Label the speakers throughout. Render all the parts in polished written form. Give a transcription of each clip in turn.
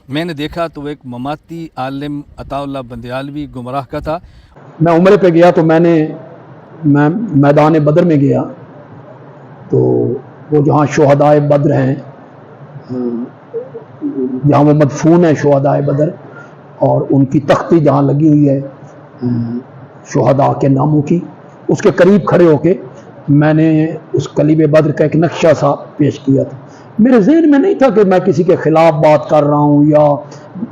Speaker 1: میں نے دیکھا تو وہ ایک مماتی عالم عطا اللہ بندیالوی گمراہ کا تھا۔
Speaker 2: میں عمرے پہ گیا تو میں میدان بدر میں گیا، تو وہ جہاں شہدائے بدر ہیں، جہاں وہ مدفون ہیں شہدائے بدر، اور ان کی تختی جہاں لگی ہوئی ہے شہداء کے ناموں کی، اس کے قریب کھڑے ہو کے میں نے اس کلیب بدر کا ایک نقشہ سا پیش کیا تھا۔ میرے ذہن میں نہیں تھا کہ میں کسی کے خلاف بات کر رہا ہوں یا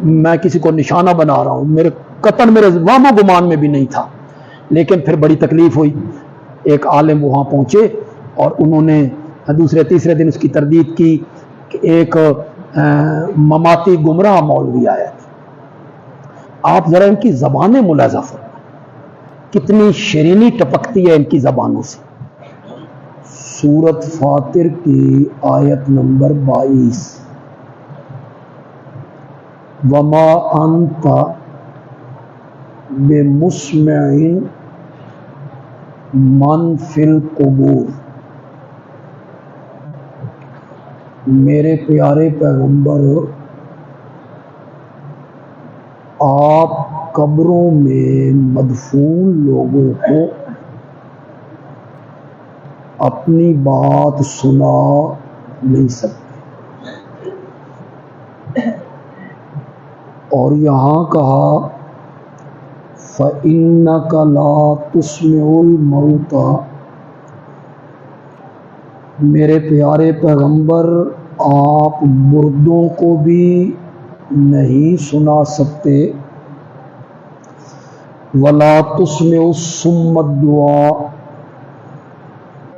Speaker 2: میں کسی کو نشانہ بنا رہا ہوں، میرے وہم و گمان میں بھی نہیں تھا، لیکن پھر بڑی تکلیف ہوئی۔ ایک عالم وہاں پہنچے اور انہوں نے دوسرے تیسرے دن اس کی تردید کی کہ ایک مماتی گمراہ مولوی آیا تھا۔ آپ ذرا ان کی زبانیں ملاحظہ فرمائیں، کتنی شیرینی ٹپکتی ہے ان کی زبانوں سے۔ سورت فاطر کی آیت نمبر 22، وما انت بمسمع من فی القبور، میرے پیارے پیغمبر آپ قبروں میں مدفون لوگوں کو اپنی بات سنا نہیں سکتے۔ اور یہاں کہا فَإِنَّكَ لَا تُسْمِعُ الْمَوْتَى، میرے پیارے پیغمبر آپ مردوں کو بھی نہیں سنا سکتے، وَلَا تُسْمِعُ الصُّمَّ الدُّعَاء،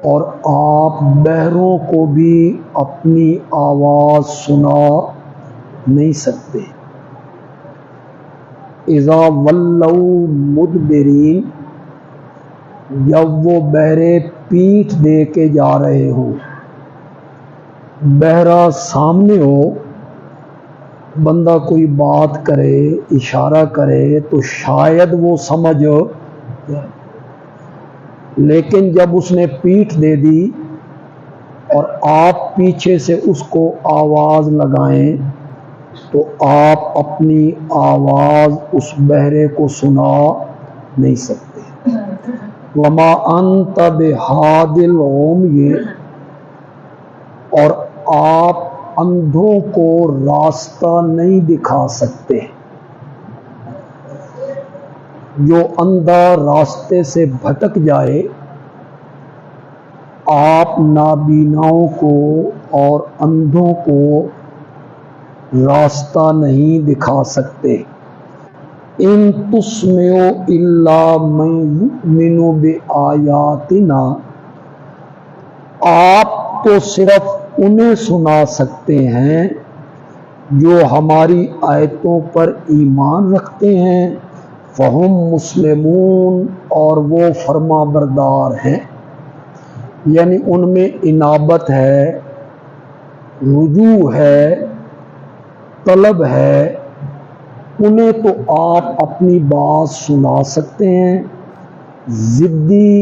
Speaker 2: اور آپ بہروں کو بھی اپنی آواز سنا نہیں سکتے۔ اذا ولوا مدبرین، جب وہ بہرے پیٹھ دے کے جا رہے ہوں، بہرا سامنے ہو، بندہ کوئی بات کرے اشارہ کرے تو شاید وہ سمجھ، لیکن جب اس نے پیٹھ دے دی اور آپ پیچھے سے اس کو آواز لگائیں تو آپ اپنی آواز اس بہرے کو سنا نہیں سکتے۔ وما انت بہاد العمی، اور آپ اندھوں کو راستہ نہیں دکھا سکتے۔ جو اندھا راستے سے بھٹک جائے، آپ نابیناؤں کو اور اندھوں کو راستہ نہیں دکھا سکتے۔ ان تسمع الا من یؤمن بآیاتنا، آپ تو صرف انہیں سنا سکتے ہیں جو ہماری آیتوں پر ایمان رکھتے ہیں، فہم مسلمون، اور وہ فرما بردار ہیں، یعنی ان میں انابت ہے، رجوع ہے، طلب ہے، انہیں تو آپ اپنی بات سنا سکتے ہیں۔ ضدی،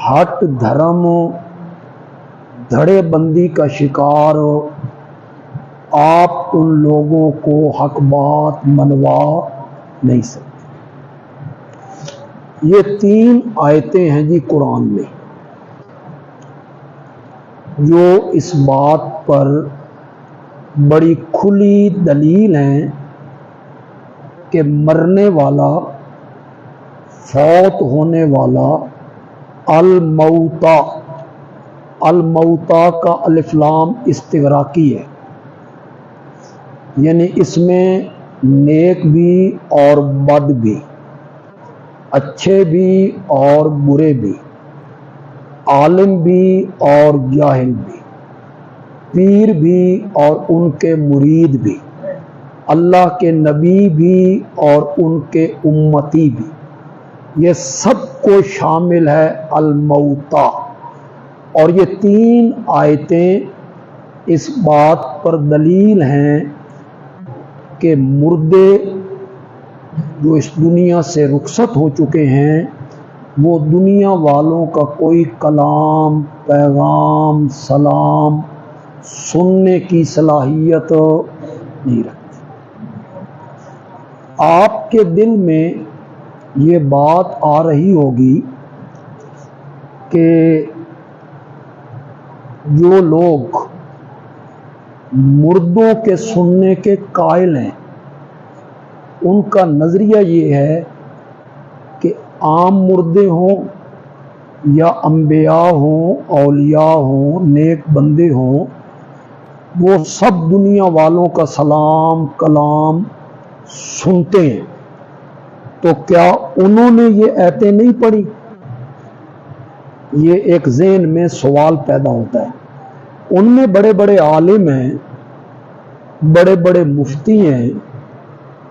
Speaker 2: ہٹ دھرم، دھڑے بندی کا شکار آپ ان لوگوں کو حق بات منوا نہیں سکتے۔ یہ 3 آیتیں ہیں جی قرآن میں جو اس بات پر بڑی کھلی دلیل ہیں کہ مرنے والا، فوت ہونے والا، الموتا، الموتا کا الف لام استغراقی ہے، یعنی اس میں نیک بھی اور بد بھی، اچھے بھی اور برے بھی، عالم بھی اور جاہل بھی، پیر بھی اور ان کے مرید بھی، اللہ کے نبی بھی اور ان کے امتی بھی، یہ سب کو شامل ہے الموتا۔ اور یہ 3 آیتیں اس بات پر دلیل ہیں کہ مردے جو اس دنیا سے رخصت ہو چکے ہیں، وہ دنیا والوں کا کوئی کلام، پیغام، سلام سننے کی صلاحیت نہیں رکھتے۔ آپ کے دل میں یہ بات آ رہی ہوگی کہ جو لوگ مردوں کے سننے کے قائل ہیں ان کا نظریہ یہ ہے کہ عام مردے ہوں یا انبیاء ہوں، اولیاء ہوں، نیک بندے ہوں، وہ سب دنیا والوں کا سلام کلام سنتے ہیں، تو کیا انہوں نے یہ آیتیں نہیں پڑھی؟ یہ ایک ذہن میں سوال پیدا ہوتا ہے۔ ان میں بڑے بڑے عالم ہیں، بڑے بڑے مفتی ہیں،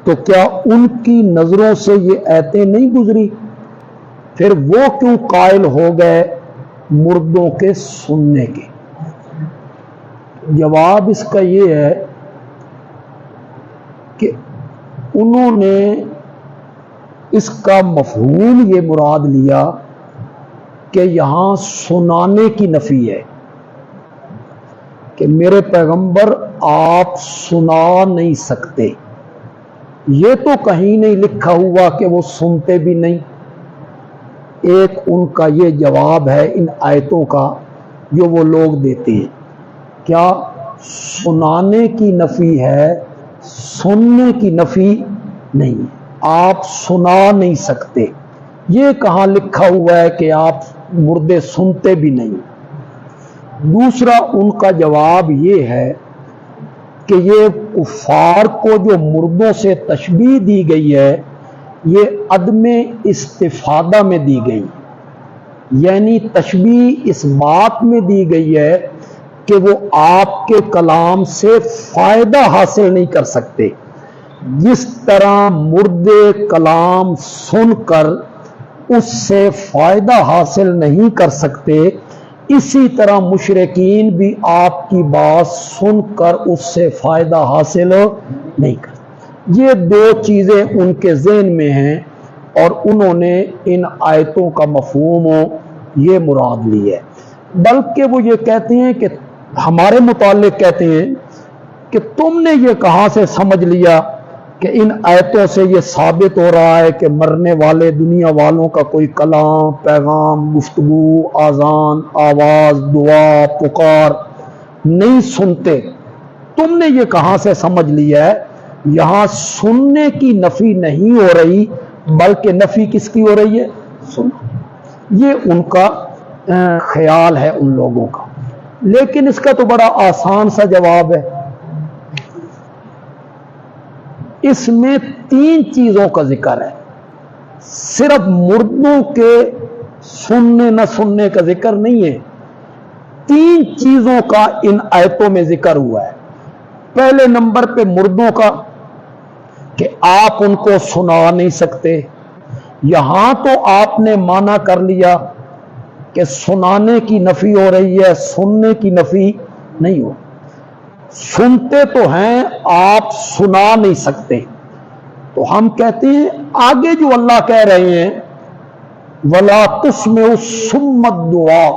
Speaker 2: تو کیا ان کی نظروں سے یہ آیتیں نہیں گزری؟ پھر وہ کیوں قائل ہو گئے مردوں کے سننے کے؟ جواب اس کا یہ ہے کہ انہوں نے اس کا مفہوم یہ مراد لیا کہ یہاں سنانے کی نفی ہے کہ میرے پیغمبر آپ سنا نہیں سکتے۔ یہ تو کہیں نہیں لکھا ہوا کہ وہ سنتے بھی نہیں۔ ایک ان کا یہ جواب ہے ان آیتوں کا جو وہ لوگ دیتے ہیں، کیا سنانے کی نفی ہے، سننے کی نفی نہیں۔ آپ سنا نہیں سکتے، یہ کہاں لکھا ہوا ہے کہ آپ مردے سنتے بھی نہیں۔ دوسرا ان کا جواب یہ ہے کہ یہ کفار کو جو مردوں سے تشبیہ دی گئی ہے یہ عدم استفادہ میں دی گئی، یعنی تشبیہ اس بات میں دی گئی ہے کہ وہ آپ کے کلام سے فائدہ حاصل نہیں کر سکتے۔ جس طرح مردے کلام سن کر اس سے فائدہ حاصل نہیں کر سکتے، اسی طرح مشرکین بھی آپ کی بات سن کر اس سے فائدہ حاصل نہیں کر سکتے۔ یہ دو چیزیں ان کے ذہن میں ہیں اور انہوں نے ان آیتوں کا مفہوم یہ مراد لی ہے۔ بلکہ وہ یہ کہتے ہیں کہ ہمارے متعلق کہتے ہیں کہ تم نے یہ کہاں سے سمجھ لیا کہ ان آیتوں سے یہ ثابت ہو رہا ہے کہ مرنے والے دنیا والوں کا کوئی کلام، پیغام، گفتگو، آذان، آواز، دعا، پکار نہیں سنتے؟ تم نے یہ کہاں سے سمجھ لیا ہے؟ یہاں سننے کی نفی نہیں ہو رہی بلکہ نفی کس کی ہو رہی ہے؟ سننا۔ یہ ان کا خیال ہے ان لوگوں کا، لیکن اس کا تو بڑا آسان سا جواب ہے۔ اس میں تین چیزوں کا ذکر ہے، صرف مردوں کے سننے نہ سننے کا ذکر نہیں ہے، تین چیزوں کا ان آیتوں میں ذکر ہوا ہے۔ پہلے نمبر پہ مردوں کا کہ آپ ان کو سنا نہیں سکتے۔ یہاں تو آپ نے مانا کر لیا کہ سنانے کی نفی ہو رہی ہے، سننے کی نفی نہیں ہو۔ سنتے تو ہیں، آپ سنا نہیں سکتے۔ تو ہم کہتے ہیں آگے جو اللہ کہہ رہے ہیں وَلَا تُسْمِعُ الصُّمَّ الدُّعَاءَ،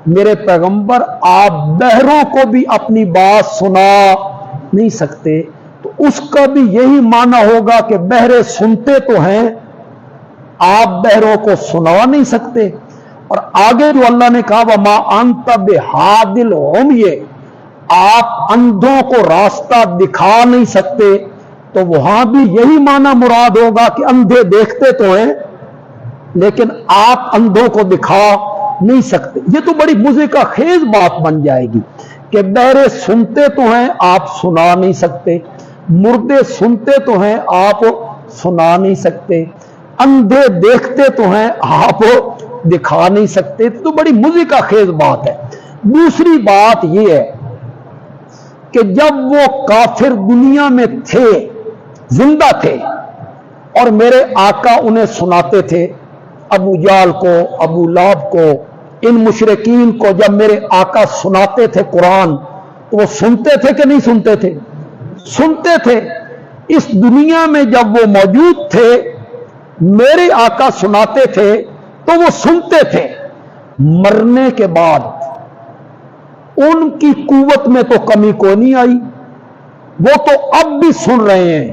Speaker 2: میرے پیغمبر آپ بہروں کو بھی اپنی بات سنا نہیں سکتے، تو اس کا بھی یہی معنی ہوگا کہ بہرے سنتے تو ہیں، آپ بہروں کو سنا نہیں سکتے۔ اور آگے جو اللہ نے کہا وَمَا أَنْتَ بِهَادِ الْعُمْيِ، آپ اندھوں کو راستہ دکھا نہیں سکتے، تو وہاں بھی یہی معنی مراد ہوگا کہ اندھے دیکھتے تو ہیں لیکن آپ اندھوں کو دکھا نہیں سکتے۔ یہ تو بڑی مزے کا خیز بات بن جائے گی کہ بہرے سنتے تو ہیں، آپ سنا نہیں سکتے، مردے سنتے تو ہیں، آپ سنا نہیں سکتے، اندھے دیکھتے تو ہیں، آپ دکھا نہیں سکتے۔ تو بڑی مزے کا خیز بات ہے۔ دوسری بات یہ ہے کہ جب وہ کافر دنیا میں تھے، زندہ تھے، اور میرے آقا انہیں سناتے تھے، ابو جال کو، ابو لہب کو، ان مشرکین کو جب میرے آقا سناتے تھے قرآن تو وہ سنتے تھے کہ نہیں سنتے تھے؟ سنتے تھے۔ اس دنیا میں جب وہ موجود تھے، میرے آقا سناتے تھے تو وہ سنتے تھے۔ مرنے کے بعد ان کی قوت میں تو کمی کو نہیں آئی، وہ تو اب بھی سن رہے ہیں،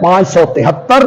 Speaker 2: 573,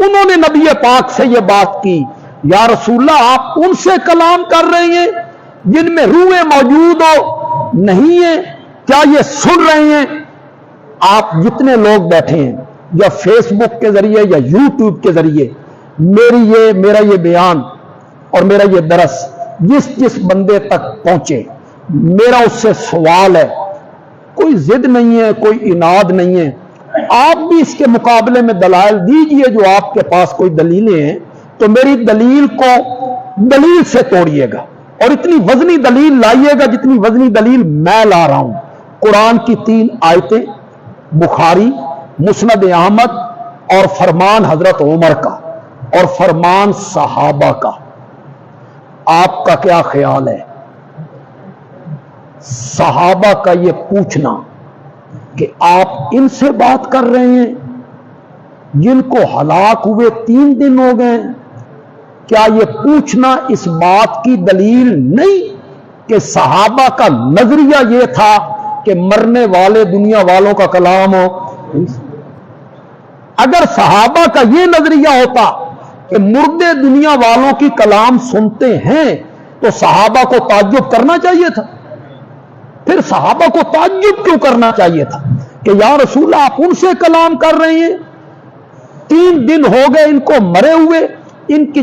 Speaker 2: انہوں نے نبی پاک سے یہ بات کی، یا رسول اللہ آپ ان سے کلام کر رہے ہیں جن میں روحیں موجود ہو نہیں ہیں؟ کیا یہ سن رہے ہیں؟ آپ جتنے لوگ بیٹھے ہیں یا فیس بک کے ذریعے یا یوٹیوب کے ذریعے میرا یہ بیان اور میرا یہ درس جس بندے تک پہنچے، میرا اس سے سوال ہے، کوئی ضد نہیں ہے، کوئی اناد نہیں ہے، آپ بھی اس کے مقابلے میں دلائل دیجئے جو آپ کے پاس کوئی دلیلیں ہیں، تو میری دلیل کو دلیل سے توڑیے گا اور اتنی وزنی دلیل لائیے گا جتنی وزنی دلیل میں لا رہا ہوں۔ قرآن کی 3 آیتیں، بخاری، مسند احمد اور فرمان حضرت عمر کا اور فرمان صحابہ کا۔ آپ کا کیا خیال ہے؟ صحابہ کا یہ پوچھنا کہ آپ ان سے بات کر رہے ہیں جن کو ہلاک ہوئے 3 دن ہو گئے، کیا یہ پوچھنا اس بات کی دلیل نہیں کہ صحابہ کا نظریہ یہ تھا کہ مرنے والے دنیا والوں کا کلام ہو؟ اگر صحابہ کا یہ نظریہ ہوتا کہ مردے دنیا والوں کی کلام سنتے ہیں تو صحابہ کو تعجب کرنا چاہیے تھا۔ پھر صحابہ کو تعجب کیوں کرنا چاہیے تھا کہ یا رسول اللہ آپ ان سے کلام کر رہے ہیں، 3 دن ہو گئے ان کو مرے ہوئے، ان کی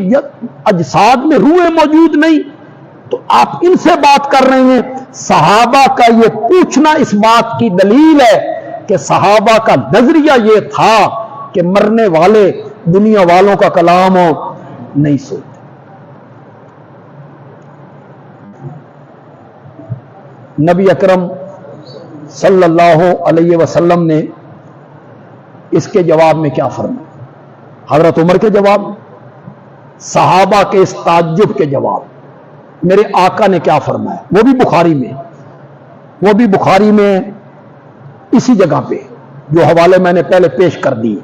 Speaker 2: اجساد میں روحیں موجود نہیں، تو آپ ان سے بات کر رہے ہیں۔ صحابہ کا یہ پوچھنا اس بات کی دلیل ہے کہ صحابہ کا نظریہ یہ تھا کہ مرنے والے دنیا والوں کا کلام ہو نہیں سنتے۔ نبی اکرم صلی اللہ علیہ وسلم نے اس کے جواب میں کیا فرمایا؟ حضرت عمر کے جواب، صحابہ کے اس تعجب کے جواب میرے آقا نے کیا فرمایا؟ وہ بھی بخاری میں اسی جگہ پہ جو حوالے میں نے پہلے پیش کر دی۔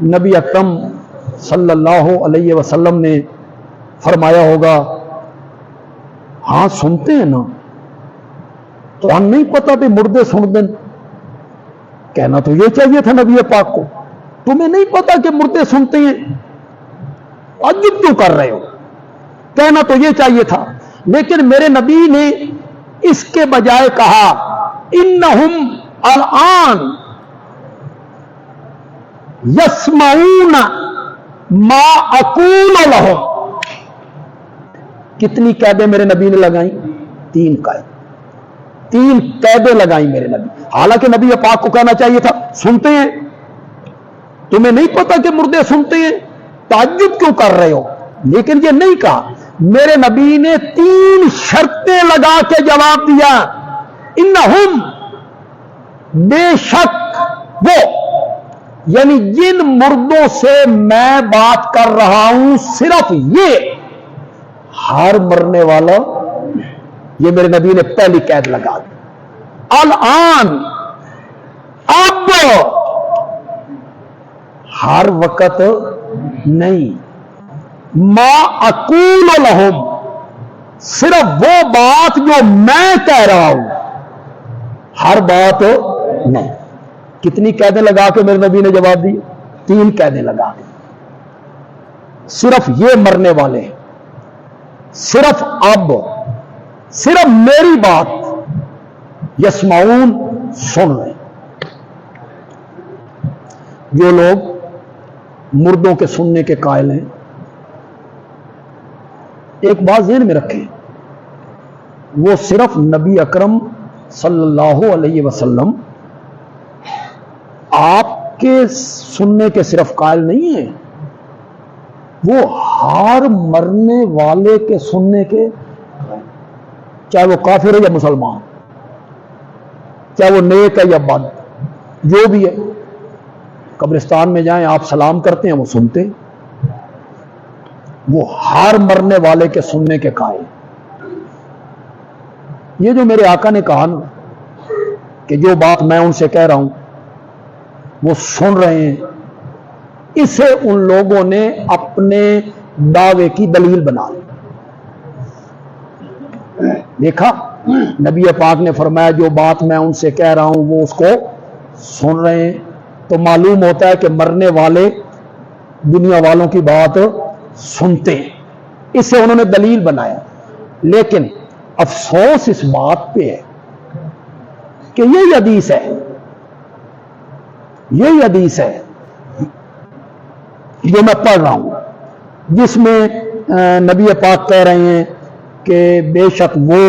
Speaker 2: نبی اکرم صلی اللہ علیہ وسلم نے فرمایا ہوگا، ہاں سنتے ہیں نا، تو ہم نہیں پتا بھی مردے سن دیں۔ کہنا تو یہ چاہیے تھا نبی پاک کو، تمہیں نہیں پتا کہ مردے سنتے ہیں، تعجب کیوں کر رہے ہو؟ کہنا تو یہ چاہیے تھا، لیکن میرے نبی نے اس کے بجائے کہا انہم الان یسمعون ما اقول لہم۔ کتنی قیدیں میرے نبی نے لگائیں؟ 3 قیدیں لگائیں میرے نبی۔ حالانکہ نبی پاک کو کہنا چاہیے تھا سنتے ہیں، تمہیں نہیں پتا کہ مردے سنتے ہیں، تعجب کیوں کر رہے ہو؟ لیکن یہ نہیں کہا، میرے نبی نے 3 شرطیں لگا کے جواب دیا، انہم، بے شک وہ، یعنی جن مردوں سے میں بات کر رہا ہوں صرف یہ، ہر مرنے والا، یہ میرے نبی نے پہلی قید لگا دی۔ الان، اب، ہر وقت نہیں، ما اقول لہم، صرف وہ بات جو میں کہہ رہا ہوں، ہر بات نہیں۔ کتنی قیدیں لگا کے میرے نبی نے جواب دی؟ 3 قیدیں لگا دی۔ صرف یہ مرنے والے، صرف اب، صرف میری بات یسمعون سن رہے۔ جو لوگ مردوں کے سننے کے قائل ہیں، ایک بات ذہن میں رکھیں، وہ صرف نبی اکرم صلی اللہ علیہ وسلم آپ کے سننے کے صرف قائل نہیں ہیں، وہ ہر مرنے والے کے سننے کے، چاہے وہ کافر ہے یا مسلمان، چاہے وہ نیک ہے یا بد، جو بھی ہے، قبرستان میں جائیں آپ سلام کرتے ہیں وہ سنتے ہیں، وہ ہر مرنے والے کے سننے کے قائل۔ یہ جو میرے آقا نے کہا نا کہ جو بات میں ان سے کہہ رہا ہوں وہ سن رہے ہیں، اسے ان لوگوں نے اپنے دعوے کی دلیل بنا لی۔ دیکھا، نبی پاک نے فرمایا جو بات میں ان سے کہہ رہا ہوں وہ اس کو سن رہے ہیں، تو معلوم ہوتا ہے کہ مرنے والے دنیا والوں کی بات سنتے ہیں. اس سے انہوں نے دلیل بنایا. لیکن افسوس اس بات پہ ہے کہ یہی حدیث ہے جو میں پڑھ رہا ہوں، جس میں نبی پاک کہہ رہے ہیں کہ بے شک وہ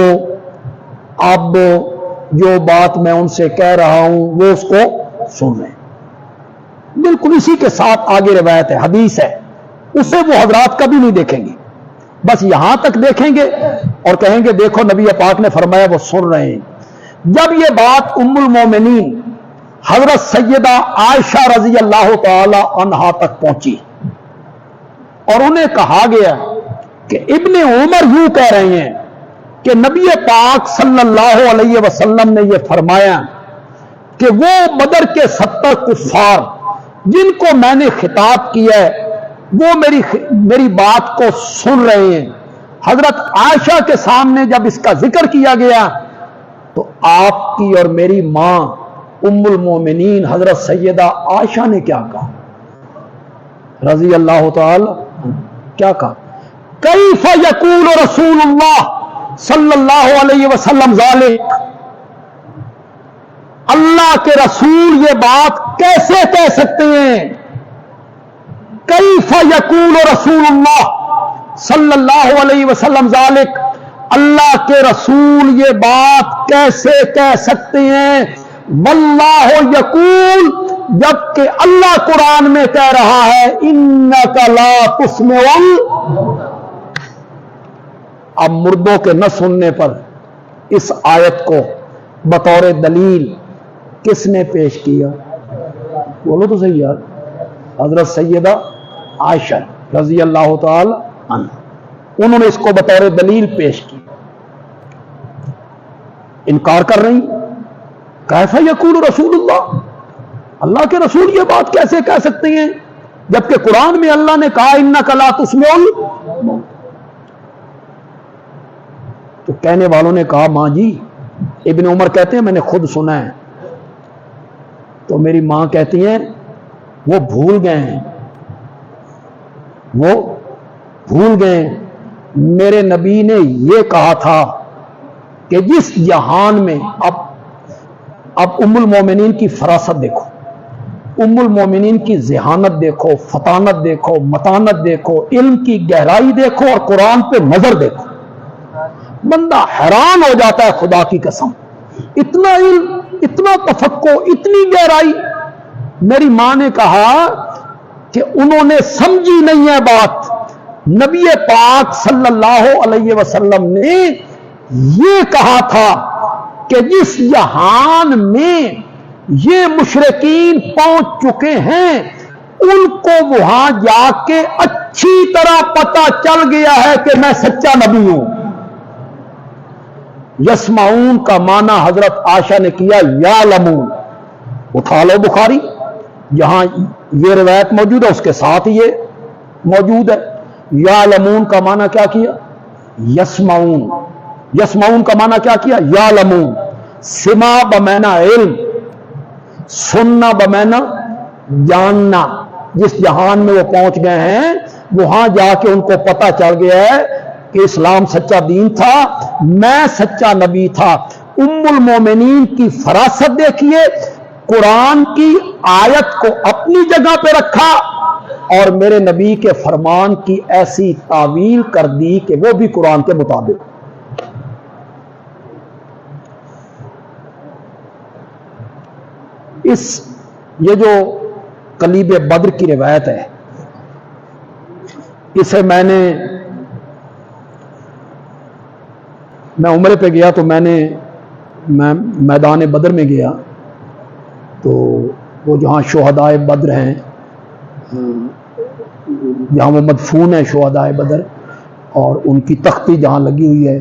Speaker 2: اب جو بات میں ان سے کہہ رہا ہوں وہ اس کو سن رہے ہیں. بالکل اسی کے ساتھ آگے روایت ہے، حدیث ہے، اسے وہ حضرات کبھی نہیں دیکھیں گے، بس یہاں تک دیکھیں گے اور کہیں گے دیکھو نبی پاک نے فرمایا، وہ سن رہے ہیں. جب یہ بات ام المومنین حضرت سیدہ عائشہ رضی اللہ تعالی عنہا تک پہنچی اور انہیں کہا گیا کہ ابن عمر یوں کہہ رہے ہیں کہ نبی پاک صلی اللہ علیہ وسلم نے یہ فرمایا کہ وہ بدر کے 70 کفار جن کو میں نے خطاب کیا ہے وہ میری بات کو سن رہے ہیں. حضرت عائشہ کے سامنے جب اس کا ذکر کیا گیا تو آپ کی اور میری ماں ام المومنین حضرت سیدہ عائشہ نے کیا کہا رضی اللہ تعالی، کیا کہا؟ کیف یقول رسول اللہ صلی اللہ علیہ وسلم ذالک، اللہ کے رسول یہ بات کیسے کہہ سکتے ہیں؟ کیف یقول رسول اللہ صلی اللہ علیہ وسلم ذالک، اللہ کے رسول یہ بات کیسے کہہ سکتے ہیں؟ واللہ یقول، جبکہ اللہ قرآن میں کہہ رہا ہے انک لا تسمع. اب مردوں کے نہ سننے پر اس آیت کو بطور دلیل کس نے پیش کیا؟ بولو تو صحیح یار. حضرت سیدہ عائشہ رضی اللہ تعالی عنہ، انہوں نے اس کو بطور دلیل پیش کی. انکار کر رہی، کیف یقول رسول اللہ، اللہ کے رسول یہ بات کیسے کہہ سکتے ہیں جبکہ قرآن میں اللہ نے کہا انک لا تسمع. تو کہنے والوں نے کہا ماں جی، ابن عمر کہتے ہیں میں نے خود سنا ہے. تو میری ماں کہتی ہیں وہ بھول گئے ہیں، وہ بھول گئے. میرے نبی نے یہ کہا تھا کہ جس جہان میں اب ام المومنین کی فراست دیکھو، ام المومنین کی ذہانت دیکھو، فطانت دیکھو، متانت دیکھو، علم کی گہرائی دیکھو اور قرآن پہ نظر دیکھو. بندہ حیران ہو جاتا ہے خدا کی قسم. اتنا علم، اتنا تفقہ، اتنی گہرائی. میری ماں نے کہا کہ انہوں نے سمجھی نہیں ہے بات. نبی پاک صلی اللہ علیہ وسلم نے یہ کہا تھا کہ جس جہان میں یہ مشرکین پہنچ چکے ہیں ان کو وہاں جا کے اچھی طرح پتہ چل گیا ہے کہ میں سچا نبی ہوں. یسمعون کا معنی حضرت عائشہ نے کیا یعلمون. اٹھا لو بخاری، جہاں یہ روایت موجود ہے اس کے ساتھ یہ موجود ہے. یعلمون کا معنی کیا کیا؟ یسمعون. یسمعون کا معنی کیا کیا؟ یعلمون. سما بمعنی علم، سننا بمعنی جاننا. جس جہان میں وہ پہنچ گئے ہیں وہاں جا کے ان کو پتہ چل گیا ہے کہ اسلام سچا دین تھا، میں سچا نبی تھا. ام المومنین کی فراست دیکھیے، قرآن کی آیت کو اپنی جگہ پہ رکھا اور میرے نبی کے فرمان کی ایسی تعویل کر دی کہ وہ بھی قرآن کے مطابق. یہ جو قلیب بدر کی روایت ہے اسے میں عمرے پہ گیا تو میں میدان بدر میں گیا تو وہ جہاں شہدائے بدر ہیں، جہاں وہ مدفون ہیں شہدائے بدر، اور ان کی تختی جہاں لگی ہوئی ہے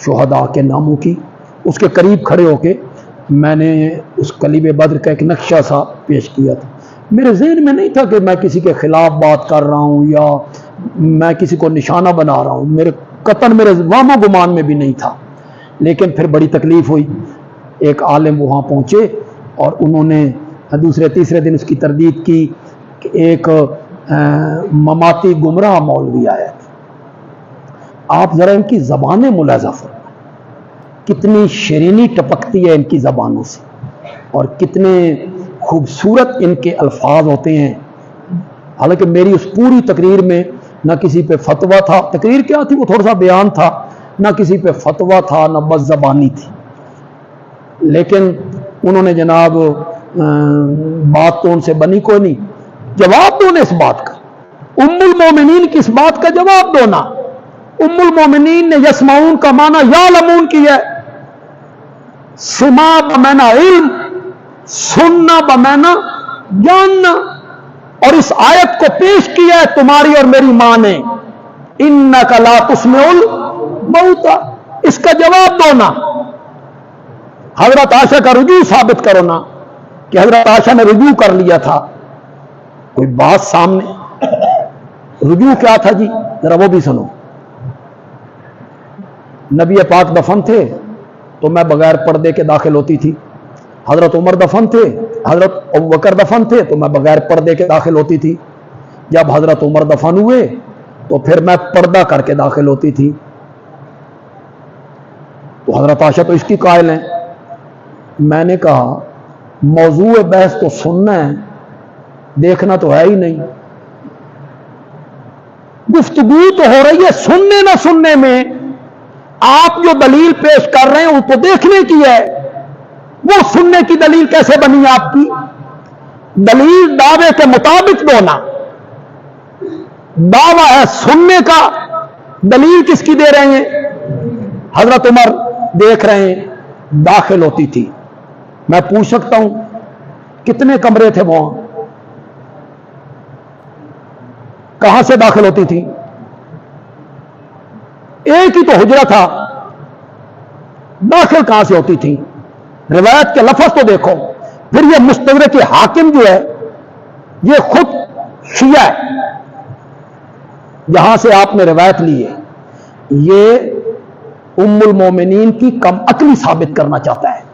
Speaker 2: شہداء کے ناموں کی، اس کے قریب کھڑے ہو کے میں نے اس قلیب بدر کا ایک نقشہ سا پیش کیا تھا. میرے ذہن میں نہیں تھا کہ میں کسی کے خلاف بات کر رہا ہوں یا میں کسی کو نشانہ بنا رہا ہوں، میرے وہم و گمان میں بھی نہیں تھا. لیکن پھر بڑی تکلیف ہوئی. ایک عالم وہاں پہنچے اور انہوں نے دوسرے تیسرے دن اس کی تردید کی کہ ایک مماتی گمراہ مولوی آیا تھا۔ آپ ذرا ان کی زبانیں ملاحظہ فرمائیں، کتنی شیرینی ٹپکتی ہے ان کی زبانوں سے، اور کتنے خوبصورت ان کے الفاظ ہوتے ہیں۔ حالانکہ میری اس پوری تقریر میں نہ کسی پہ فتویٰ تھا، تقریر کیا تھی وہ تھوڑا سا بیان تھا، نہ کسی پہ فتویٰ تھا نہ بد زبانی تھی، لیکن انہوں نے جناب بات تو ان سے بنی کوئی نہیں، جواب دو نا اس بات کا، ام المومنین کی اس بات کا جواب دو نا۔ ام المومنین نے یسمعون کا معنی یعلمون کیا ہے، سما بمعنی علم، سننا بمعنی جاننا، اور اس آیت کو پیش کیا ہے تمہاری اور میری ماں نے، انک لا تسمع الموتى، اس کا جواب دو نا۔ حضرت عائشہ کا رجوع ثابت کرو نا کہ حضرت عائشہ نے رجوع کر لیا تھا، کوئی بات سامنے، رجوع کیا تھا جی ذرا وہ بھی سنو۔ نبی پاک دفن تھے تو میں بغیر پردے کے داخل ہوتی تھی، حضرت عمر دفن تھے، حضرت ابوبکر دفن تھے تو میں بغیر پردے کے داخل ہوتی تھی، جب حضرت عمر دفن ہوئے تو پھر میں پردہ کر کے داخل ہوتی تھی۔ تو حضرت عائشہ تو اس کی قائل ہیں۔ میں نے کہا موضوع بحث تو سننا ہے، دیکھنا تو ہے ہی نہیں، گفتگو تو ہو رہی ہے، سننے نہ سننے میں آپ جو دلیل پیش کر رہے ہیں وہ تو دیکھنے کی ہے، وہ سننے کی دلیل کیسے بنی آپ کی؟ دلیل دعوے کے مطابق دونا، دعویٰ ہے سننے کا، دلیل کس کی دے رہے ہیں؟ حضرت عمر دیکھ رہے ہیں داخل ہوتی تھی۔ میں پوچھ سکتا ہوں کتنے کمرے تھے وہاں، کہاں سے داخل ہوتی تھی؟ ایک ہی تو حجرہ تھا، داخل کہاں سے ہوتی تھی؟ روایت کے لفظ تو دیکھو۔ پھر یہ مستدرک حاکم جو ہے یہ خود شیعہ ہے، جہاں سے آپ نے روایت لی ہے، یہ ام المومنین کی کم عقلی ثابت کرنا چاہتا ہے۔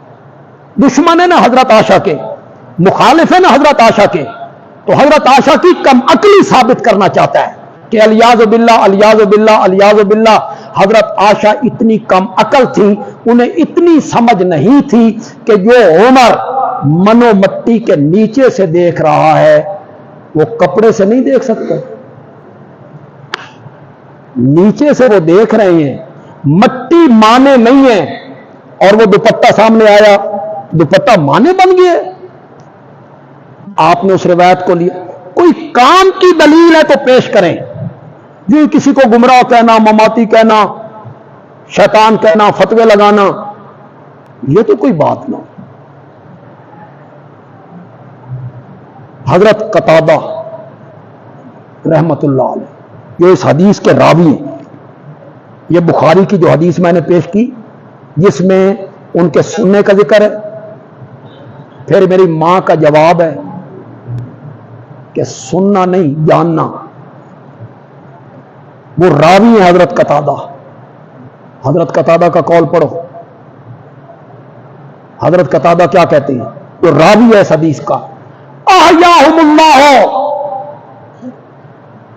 Speaker 2: دشمن ہے نا حضرت عائشہ کے، مخالف ہے نا حضرت عائشہ کے، تو حضرت عائشہ کی کم عقلی ثابت کرنا چاہتا ہے کہ الیاذ باللہ الیاذ باللہ الیاذ باللہ۔ حضرت عائشہ اتنی کم عقل تھی، انہیں اتنی سمجھ نہیں تھی کہ جو عمر منو مٹی کے نیچے سے دیکھ رہا ہے وہ کپڑے سے نہیں دیکھ سکتا، نیچے سے وہ دیکھ رہے ہیں، مٹی مانے نہیں ہے، اور وہ دوپٹہ سامنے آیا، دوپٹہ مانے بن گئے۔ آپ نے اس روایت کو لیا، کوئی کام کی دلیل ہے تو پیش کریں، جو کسی کو گمراہ کہنا، مماتی کہنا، شیطان کہنا، فتوے لگانا، یہ تو کوئی بات نہ۔ حضرت قتادہ رحمت اللہ علیہ جو اس حدیث کے راوی ہیں، یہ بخاری کی جو حدیث میں نے پیش کی جس میں ان کے سننے کا ذکر ہے، پھر میری ماں کا جواب ہے کہ سننا نہیں جاننا، وہ راوی ہیں حضرت قتادہ۔ حضرت قتادہ کا قول پڑھو، حضرت قتادہ کیا کہتے ہیں؟ وہ راوی ہے اس حدیث کا، احیاہم اللہ،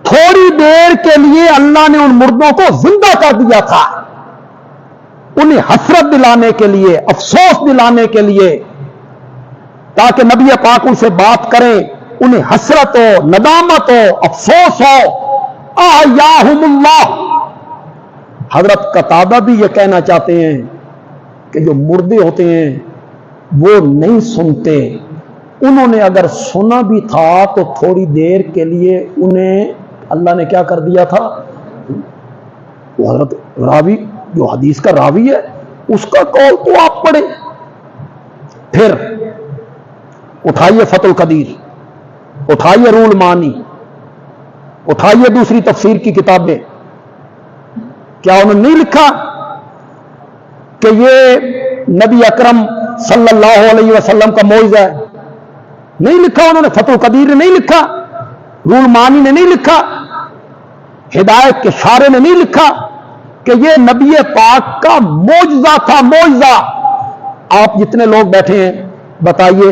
Speaker 2: تھوڑی دیر کے لیے اللہ نے ان مردوں کو زندہ کر دیا تھا، انہیں حسرت دلانے کے لیے، افسوس دلانے کے لیے، تاکہ نبی پاک ان سے بات کریں، انہیں حسرت ہو، ندامت ہو، افسوس ہو۔ احیاہم اللہ، حضرت قتادہ بھی یہ کہنا چاہتے ہیں کہ جو مردے ہوتے ہیں وہ نہیں سنتے، انہوں نے اگر سنا بھی تھا تو تھوڑی دیر کے لیے انہیں اللہ نے کیا کر دیا تھا؟ وہ حضرت راوی جو حدیث کا راوی ہے اس کا قول تو آپ پڑھیں۔ پھر اٹھائیے فتح القدیر، اٹھائیے رول مانی، اٹھائیے دوسری تفسیر کی کتابیں، کیا انہوں نے نہیں لکھا کہ یہ نبی اکرم صلی اللہ علیہ وسلم کا معجزہ ہے؟ نہیں لکھا انہوں نے، فتح القدیر نے نہیں لکھا، رول مانی نے نہیں لکھا، ہدایت کے شارح نے نہیں لکھا کہ یہ نبی پاک کا معجزہ تھا، معجزہ۔ آپ جتنے لوگ بیٹھے ہیں بتائیے